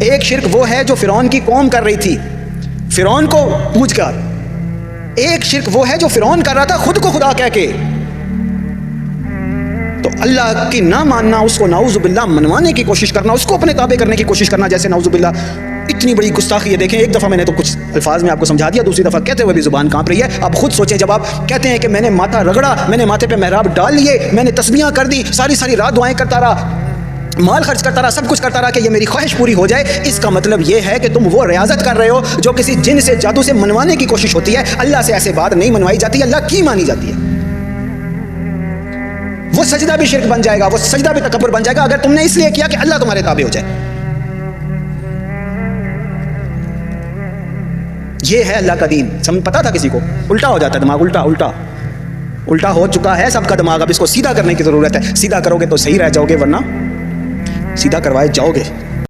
एक शिर्क वो है जो फिरौन की कौम कर रही थी, फिरौन को पूछकर। एक शिर्क वो है जो फिरौन कर रहा था खुद को खुदा कह के। तो अल्लाह की ना मानना, उसको नाउजुबिल्लाह मनवाने की कोशिश करना, उसको अपने ताबे करने की कोशिश करना, जैसे नाउजुबिल्लाह इतनी बड़ी गुस्ताखी है। देखें, एक दफ़ा मैंने तो कुछ अल्फाज में आपको समझा दिया, दूसरी दफ़ा कहते हुए भी ज़ुबान कांप रही है। आप खुद सोचें, जब आप कहते हैं कि मैंने माथा रगड़ा, मैंने माथे पे मेहराब डाल लिए, मैंने तस्बीहां कर दी, सारी सारी रात दुआएं करता रहा, माल खर्च करता रहा, सब कुछ करता रहा कि ये मेरी ख्वाहिश पूरी हो जाए, इसका मतलब ये है कि तुम वो रियाजत कर रहे हो जो किसी जिन से, जादू से मनवाने की कोशिश होती है। अल्लाह से ऐसे बात नहीं मनवाई जाती, अल्लाह की मानी जाती है। वो सजदा भी शिर्क बन जाएगा, वो सजदा भी तकब्बुर बन जाएगा, अगर तुमने इसलिए किया कि अल्लाह तुम्हारे ताबे हो जाए। ये है अल्लाह का दीन। समझ पता था किसी को? उल्टा हो जाता है दिमाग, उल्टा उल्टा उल्टा हो चुका है सबका दिमाग। अब इसको सीधा करने की जरूरत है। सीधा करोगे तो सही रह जाओगे, वरना सीधा करवाए जाओगे।